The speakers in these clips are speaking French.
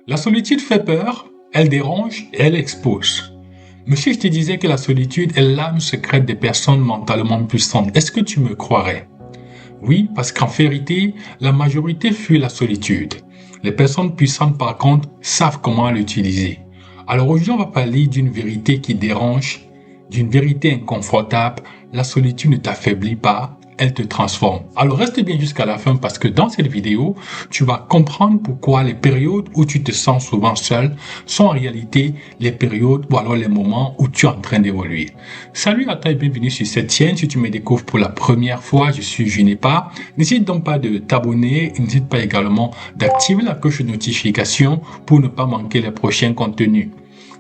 La solitude fait peur, elle dérange et elle expose. Mais si je te disais que la solitude est l'âme secrète des personnes mentalement puissantes, est-ce que tu me croirais? Oui, parce qu'en vérité, la majorité fuit la solitude. Les personnes puissantes, par contre, savent comment l'utiliser. Alors aujourd'hui, on va parler d'une vérité qui dérange, d'une vérité inconfortable. La solitude ne t'affaiblit pas, elle te transforme. Alors reste bien jusqu'à la fin parce que dans cette vidéo, tu vas comprendre pourquoi les périodes où tu te sens souvent seul sont en réalité les périodes ou alors les moments où tu es en train d'évoluer. Salut à toi et bienvenue sur cette chaîne. Si tu me découvres pour la première fois, je suis Junipa. N'hésite donc pas de t'abonner. N'hésite pas également d'activer la cloche de notification pour ne pas manquer les prochains contenus.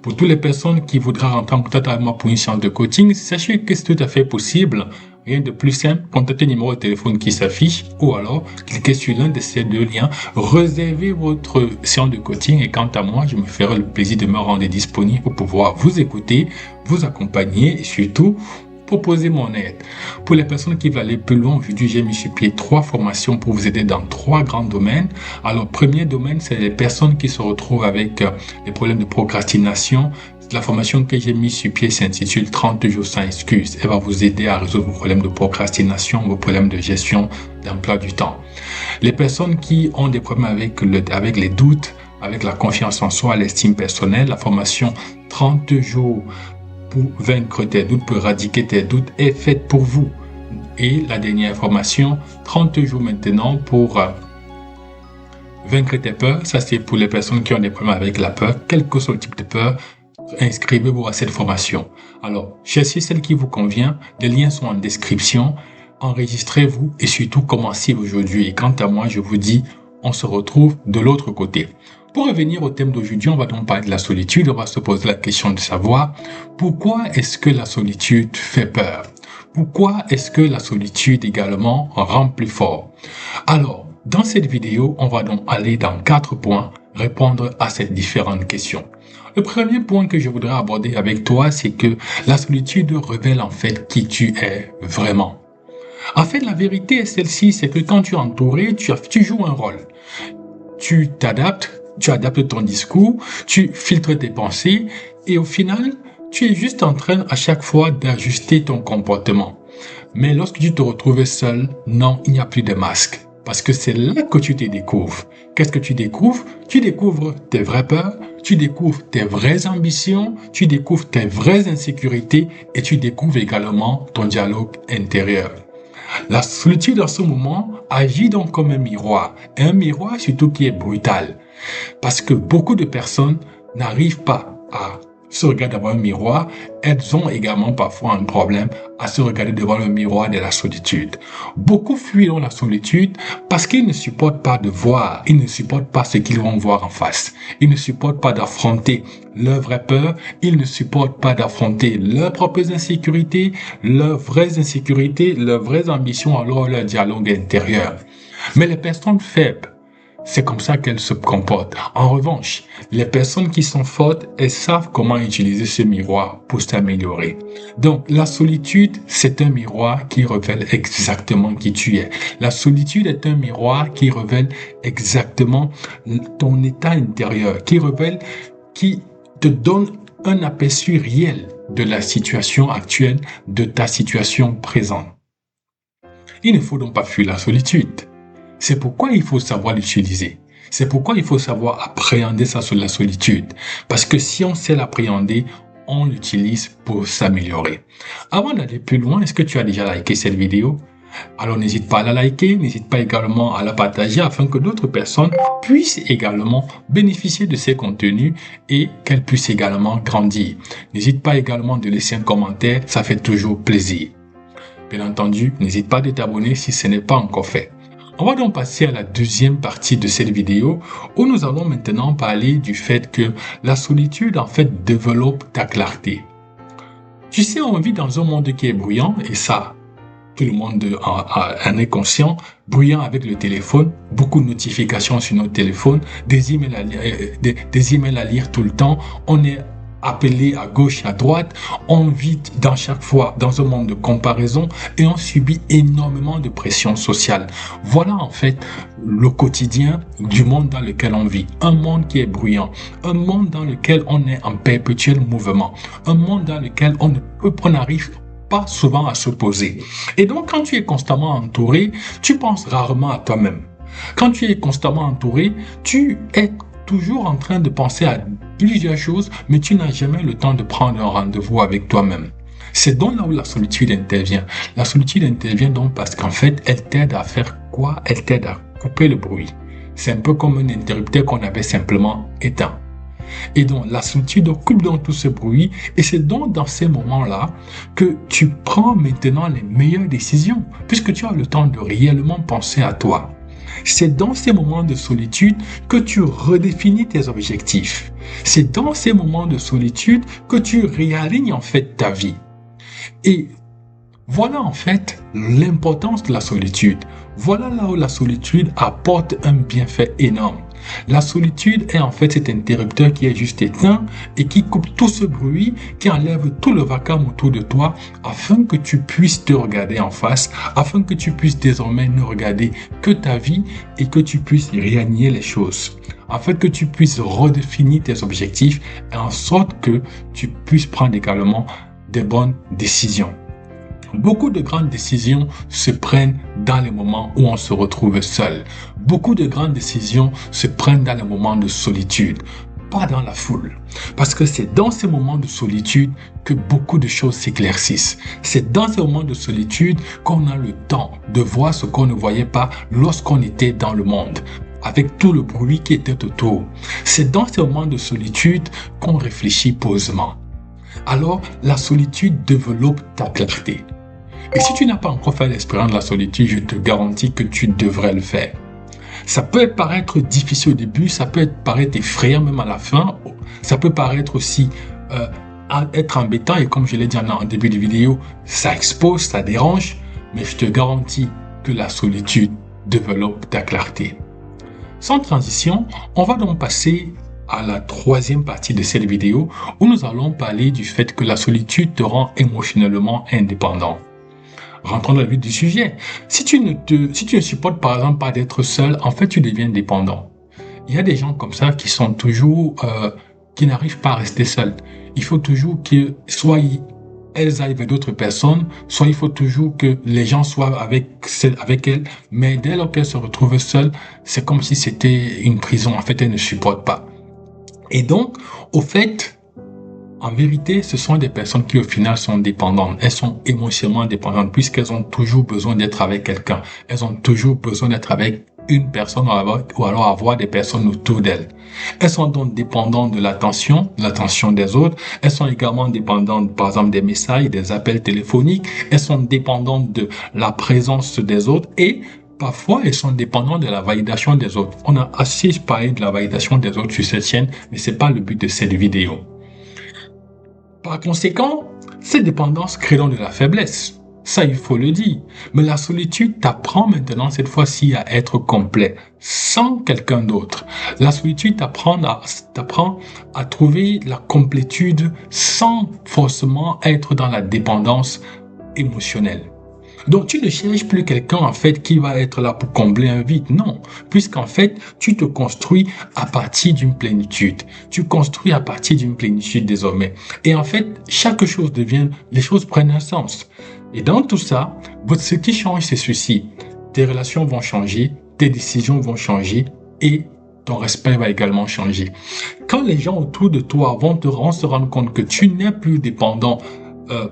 Pour toutes les personnes qui voudraient rentrer en contact avec moi pour une séance de coaching, sachez que c'est tout à fait possible. Rien de plus simple, contactez le numéro de téléphone qui s'affiche ou alors cliquez sur l'un de ces deux liens, réservez votre séance de coaching et quant à moi, je me ferai le plaisir de me rendre disponible pour pouvoir vous écouter, vous accompagner et surtout proposer mon aide. Pour les personnes qui veulent aller plus loin, aujourd'hui j'ai mis sur pied 3 formations pour vous aider dans 3 grands domaines. Alors, premier domaine, c'est les personnes qui se retrouvent avec des problèmes de procrastination. La formation que j'ai mise sur pied s'intitule 30 jours sans excuses. Elle va vous aider à résoudre vos problèmes de procrastination, vos problèmes de gestion d'emploi du temps. Les personnes qui ont des problèmes avec les doutes, avec la confiance en soi, l'estime personnelle, la formation 30 jours pour vaincre tes doutes, pour éradiquer tes doutes est faite pour vous. Et la dernière formation, 30 jours maintenant pour vaincre tes peurs, ça c'est pour les personnes qui ont des problèmes avec la peur, quel que soit le type de peur, inscrivez-vous à cette formation. Alors, cherchez celle qui vous convient, les liens sont en description, enregistrez-vous et surtout commencez aujourd'hui. Et quant à moi, je vous dis, on se retrouve de l'autre côté. Pour revenir au thème d'aujourd'hui, on va donc parler de la solitude. On va se poser la question de savoir pourquoi est-ce que la solitude fait peur? Pourquoi est-ce que la solitude également rend plus fort? Alors, dans cette vidéo, on va donc aller dans 4 points, répondre à ces différentes questions. Le premier point que je voudrais aborder avec toi, c'est que la solitude révèle en fait qui tu es vraiment. En fait, la vérité est celle-ci, c'est que quand tu es entouré, tu joues un rôle. Tu t'adaptes, tu adaptes ton discours, tu filtres tes pensées et au final, tu es juste en train à chaque fois d'ajuster ton comportement. Mais lorsque tu te retrouves seul, non, il n'y a plus de masque. Parce que c'est là que tu te découvres. Qu'est-ce que tu découvres? Tu découvres tes vraies peurs, tu découvres tes vraies ambitions, tu découvres tes vraies insécurités et tu découvres également ton dialogue intérieur. La solitude en ce moment agit donc comme un miroir surtout qui est brutal. Parce que beaucoup de personnes n'arrivent pas à se regarder devant un miroir, elles ont également parfois un problème à se regarder devant le miroir de la solitude. Beaucoup fuient dans la solitude parce qu'ils ne supportent pas de voir, ils ne supportent pas ce qu'ils vont voir en face. Ils ne supportent pas d'affronter leurs vraies peurs, ils ne supportent pas d'affronter leurs propres insécurités, leurs vraies ambitions, alors leur dialogue intérieur. Mais les personnes faibles, c'est comme ça qu'elles se comportent. En revanche, les personnes qui sont fortes, elles savent comment utiliser ce miroir pour s'améliorer. Donc, la solitude, c'est un miroir qui révèle exactement qui tu es. La solitude est un miroir qui révèle exactement ton état intérieur, qui te donne un aperçu réel de la situation actuelle, de ta situation présente. Il ne faut donc pas fuir la solitude. C'est pourquoi il faut savoir l'utiliser. C'est pourquoi il faut savoir appréhender la solitude. Parce que si on sait l'appréhender, on l'utilise pour s'améliorer. Avant d'aller plus loin, est-ce que tu as déjà liké cette vidéo? Alors n'hésite pas à la liker, n'hésite pas également à la partager afin que d'autres personnes puissent également bénéficier de ces contenus et qu'elles puissent également grandir. N'hésite pas également de laisser un commentaire, ça fait toujours plaisir. Bien entendu, n'hésite pas de t'abonner si ce n'est pas encore fait. On va donc passer à la deuxième partie de cette vidéo où nous allons maintenant parler du fait que la solitude en fait développe ta clarté. Tu sais, on vit dans un monde qui est bruyant et ça, tout le monde en est conscient, bruyant avec le téléphone, beaucoup de notifications sur notre téléphone, des emails à lire tout le temps. On est appelés à gauche et à droite, on vit dans chaque fois dans un monde de comparaison et on subit énormément de pression sociale. Voilà en fait le quotidien du monde dans lequel on vit. Un monde qui est bruyant, un monde dans lequel on est en perpétuel mouvement, un monde dans lequel on n'arrive pas souvent à se poser. Et donc quand tu es constamment entouré, tu penses rarement à toi-même. Quand tu es constamment entouré, tu es toujours en train de penser à plusieurs choses, mais tu n'as jamais le temps de prendre un rendez-vous avec toi-même. C'est donc là où la solitude intervient. La solitude intervient donc parce qu'en fait, elle t'aide à faire quoi? Elle t'aide à couper le bruit. C'est un peu comme un interrupteur qu'on avait simplement éteint. Et donc, la solitude coupe donc tout ce bruit et c'est donc dans ces moments-là que tu prends maintenant les meilleures décisions puisque tu as le temps de réellement penser à toi. C'est dans ces moments de solitude que tu redéfinis tes objectifs. C'est dans ces moments de solitude que tu réalignes en fait ta vie. Et voilà en fait l'importance de la solitude. Voilà là où la solitude apporte un bienfait énorme. La solitude est en fait cet interrupteur qui est juste éteint et qui coupe tout ce bruit, qui enlève tout le vacarme autour de toi afin que tu puisses te regarder en face, afin que tu puisses désormais ne regarder que ta vie et que tu puisses réaligner les choses, afin que tu puisses redéfinir tes objectifs et en sorte que tu puisses prendre également des bonnes décisions. Beaucoup de grandes décisions se prennent dans les moments où on se retrouve seul. Beaucoup de grandes décisions se prennent dans les moments de solitude, pas dans la foule. Parce que c'est dans ces moments de solitude que beaucoup de choses s'éclaircissent. C'est dans ces moments de solitude qu'on a le temps de voir ce qu'on ne voyait pas lorsqu'on était dans le monde, avec tout le bruit qui était autour. C'est dans ces moments de solitude qu'on réfléchit posément. Alors, la solitude développe ta clarté. Et si tu n'as pas encore fait l'expérience de la solitude, je te garantis que tu devrais le faire. Ça peut paraître difficile au début, ça peut paraître effrayant même à la fin, ça peut paraître aussi être embêtant et comme je l'ai dit en début de vidéo, ça expose, ça dérange, mais je te garantis que la solitude développe ta clarté. Sans transition, on va donc passer à la troisième partie de cette vidéo où nous allons parler du fait que la solitude te rend émotionnellement indépendant. Rentrons dans le vif du sujet. Si tu ne supportes par exemple pas d'être seul, en fait tu deviens dépendant. Il y a des gens comme ça qui sont toujours, qui n'arrivent pas à rester seuls. Il faut toujours que soit elles aillent vers d'autres personnes, soit il faut toujours que les gens soient avec elles, mais dès lors qu'elles se retrouvent seules, c'est comme si c'était une prison. En fait, elles ne supportent pas. Et donc, au fait, en vérité, ce sont des personnes qui au final sont dépendantes. Elles sont émotionnellement dépendantes puisqu'elles ont toujours besoin d'être avec quelqu'un. Elles ont toujours besoin d'être avec une personne ou alors avoir des personnes autour d'elles. Elles sont donc dépendantes de l'attention des autres. Elles sont également dépendantes, par exemple, des messages, des appels téléphoniques. Elles sont dépendantes de la présence des autres et parfois, elles sont dépendantes de la validation des autres. On a assez parlé de la validation des autres sur cette chaîne, mais c'est pas le but de cette vidéo. Par conséquent, cette dépendance crée donc de la faiblesse. Ça, il faut le dire. Mais la solitude t'apprend maintenant, cette fois-ci, à être complet, sans quelqu'un d'autre. La solitude t'apprend à trouver la complétude sans forcément être dans la dépendance émotionnelle. Donc, tu ne cherches plus quelqu'un, en fait, qui va être là pour combler un vide. Non. Puisqu'en fait, tu te construis à partir d'une plénitude. Tu construis à partir d'une plénitude désormais. Et en fait, les choses prennent un sens. Et dans tout ça, ce qui change, c'est ceci. Tes relations vont changer, tes décisions vont changer et ton respect va également changer. Quand les gens autour de toi vont se rendre compte que tu n'es plus dépendant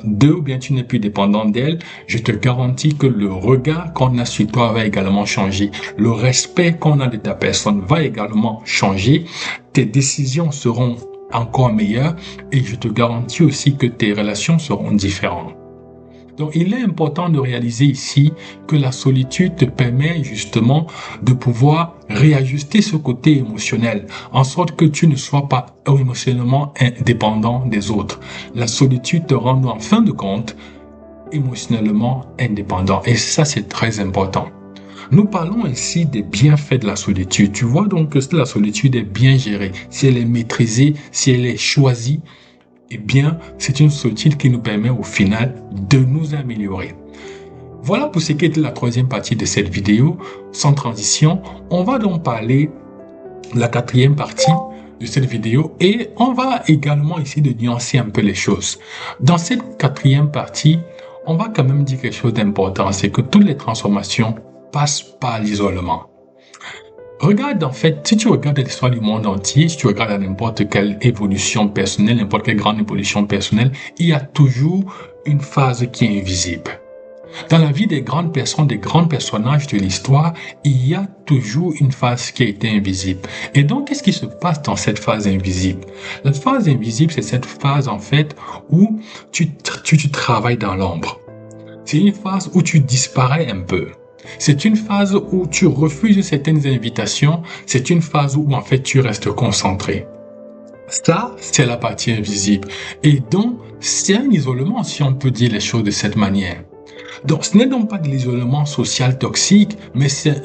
d'eux ou bien tu n'es plus dépendant d'elles, je te garantis que le regard qu'on a sur toi va également changer. Le respect qu'on a de ta personne va également changer. Tes décisions seront encore meilleures et je te garantis aussi que tes relations seront différentes. Donc, il est important de réaliser ici que la solitude te permet justement de pouvoir réajuster ce côté émotionnel, en sorte que tu ne sois pas émotionnellement indépendant des autres. La solitude te rend en fin de compte émotionnellement indépendant. Et ça, c'est très important. Nous parlons ici des bienfaits de la solitude. Tu vois donc que la solitude est bien gérée. Si elle est maîtrisée, si elle est choisie, eh bien, c'est une solitude qui nous permet au final de nous améliorer. Voilà pour ce qui est de la troisième partie de cette vidéo. Sans transition, on va donc parler de la quatrième partie de cette vidéo et on va également essayer de nuancer un peu les choses. Dans cette quatrième partie, on va quand même dire quelque chose d'important, c'est que toutes les transformations passent par l'isolement. Regarde, en fait, si tu regardes l'histoire du monde entier, si tu regardes n'importe quelle évolution personnelle, n'importe quelle grande évolution personnelle, il y a toujours une phase qui est invisible. Dans la vie des grandes personnes, des grands personnages de l'histoire, il y a toujours une phase qui a été invisible. Et donc, qu'est-ce qui se passe dans cette phase invisible? La phase invisible, c'est cette phase, en fait, où tu travailles dans l'ombre. C'est une phase où tu disparais un peu. C'est une phase où tu refuses certaines invitations. C'est une phase où, en fait, tu restes concentré. Ça, c'est la partie invisible. Et donc, c'est un isolement, si on peut dire les choses de cette manière. Donc, ce n'est donc pas de l'isolement social toxique, mais c'est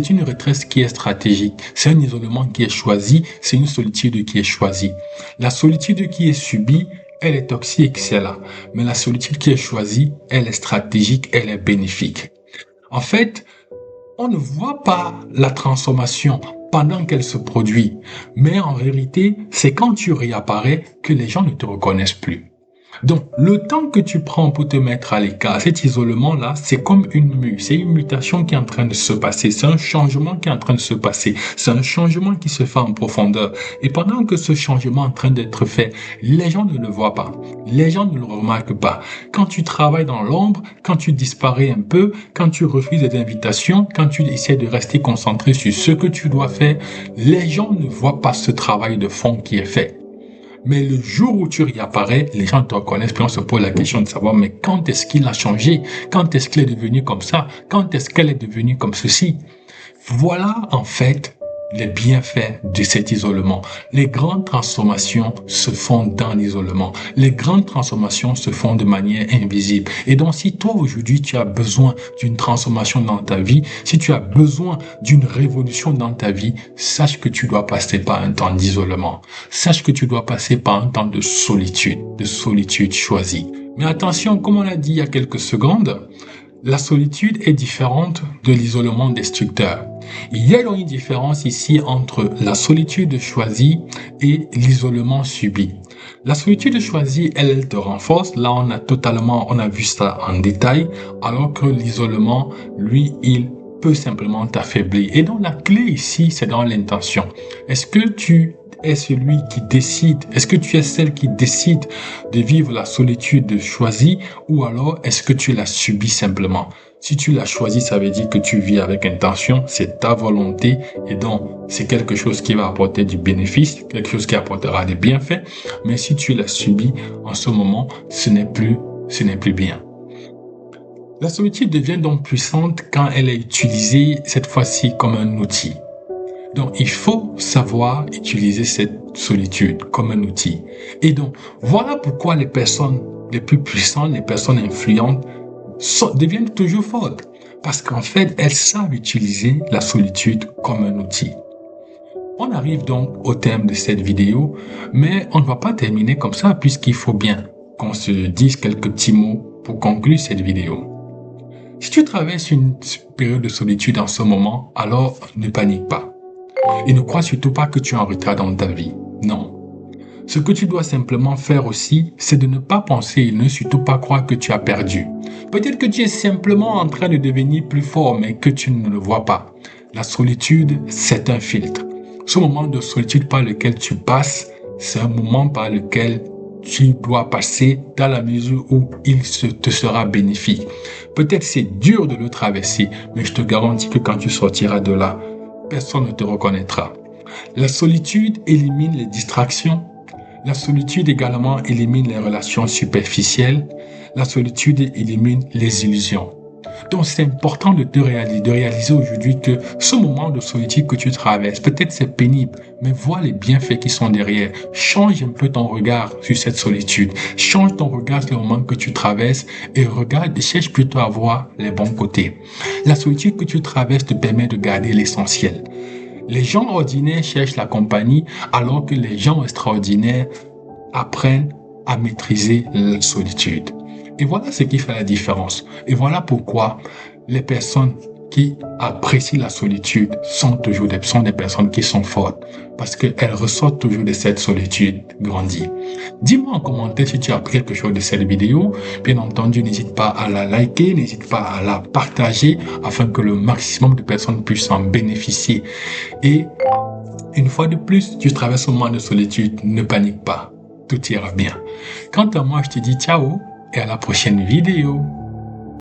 une retraite qui est stratégique. C'est un isolement qui est choisi, c'est une solitude qui est choisie. La solitude qui est subie, elle est toxique, c'est là. Mais la solitude qui est choisie, elle est stratégique, elle est bénéfique. En fait, on ne voit pas la transformation pendant qu'elle se produit. Mais en vérité, c'est quand tu réapparais que les gens ne te reconnaissent plus. Donc, le temps que tu prends pour te mettre à l'écart, cet isolement-là, c'est comme une mue. C'est une mutation qui est en train de se passer. C'est un changement qui est en train de se passer. C'est un changement qui se fait en profondeur. Et pendant que ce changement est en train d'être fait, les gens ne le voient pas. Les gens ne le remarquent pas. Quand tu travailles dans l'ombre, quand tu disparais un peu, quand tu refuses des invitations, quand tu essaies de rester concentré sur ce que tu dois faire, les gens ne voient pas ce travail de fond qui est fait. Mais le jour où tu réapparais, les gens te reconnaissent, puis on se pose la question de savoir, mais quand est-ce qu'il a changé? Quand est-ce qu'il est devenu comme ça? Quand est-ce qu'elle est devenue comme ceci? Voilà, en fait, les bienfaits de cet isolement. Les grandes transformations se font dans l'isolement. Les grandes transformations se font de manière invisible. Et donc, si toi, aujourd'hui, tu as besoin d'une transformation dans ta vie, si tu as besoin d'une révolution dans ta vie, sache que tu dois passer par un temps d'isolement. Sache que tu dois passer par un temps de solitude choisie. Mais attention, comme on l'a dit il y a quelques secondes, la solitude est différente de l'isolement destructeur. Il y a donc une différence ici entre la solitude choisie et l'isolement subi. La solitude choisie, elle te renforce. Là, on a vu ça en détail, alors que l'isolement, lui, il peut simplement t'affaiblir. Et donc, la clé ici, c'est dans l'intention. Est-ce que tu es celui qui décide, est-ce que tu es celle qui décide de vivre la solitude choisie ou alors est-ce que tu la subis simplement? Si tu l'as choisi, ça veut dire que tu vis avec intention, c'est ta volonté et donc c'est quelque chose qui va apporter du bénéfice, quelque chose qui apportera des bienfaits. Mais si tu l'as subi, en ce moment, ce n'est plus bien. La solitude devient donc puissante quand elle est utilisée cette fois-ci comme un outil. Donc, il faut savoir utiliser cette solitude comme un outil. Et donc, voilà pourquoi les personnes les plus puissantes, les personnes influentes deviennent toujours fortes. Parce qu'en fait, elles savent utiliser la solitude comme un outil. On arrive donc au terme de cette vidéo, mais on ne va pas terminer comme ça puisqu'il faut bien qu'on se dise quelques petits mots pour conclure cette vidéo. Si tu traverses une période de solitude en ce moment, alors ne panique pas. Et ne crois surtout pas que tu es en retard dans ta vie. Non. Ce que tu dois simplement faire aussi, c'est de ne pas penser et ne surtout pas croire que tu as perdu. Peut-être que tu es simplement en train de devenir plus fort, mais que tu ne le vois pas. La solitude, c'est un filtre. Ce moment de solitude par lequel tu passes, c'est un moment par lequel tu dois passer dans la mesure où il te sera bénéfique. Peut-être c'est dur de le traverser, mais je te garantis que quand tu sortiras de là, personne ne te reconnaîtra. La solitude élimine les distractions. La solitude également élimine les relations superficielles. La solitude élimine les illusions. Donc c'est important de réaliser aujourd'hui que ce moment de solitude que tu traverses, peut-être c'est pénible, mais vois les bienfaits qui sont derrière. Change un peu ton regard sur cette solitude. Change ton regard sur le moment que tu traverses et regarde et cherche plutôt à voir les bons côtés. La solitude que tu traverses te permet de garder l'essentiel. Les gens ordinaires cherchent la compagnie alors que les gens extraordinaires apprennent à maîtriser la solitude. Et voilà ce qui fait la différence. Et voilà pourquoi les personnes qui apprécient la solitude sont des personnes qui sont fortes, parce qu'elles ressortent toujours de cette solitude grandie. Dis-moi en commentaire si tu as appris quelque chose de cette vidéo. Bien entendu, n'hésite pas à la liker, n'hésite pas à la partager afin que le maximum de personnes puissent en bénéficier. Et une fois de plus, tu traverses un moment de solitude, ne panique pas, tout ira bien. Quant à moi, je te dis ciao et à la prochaine vidéo.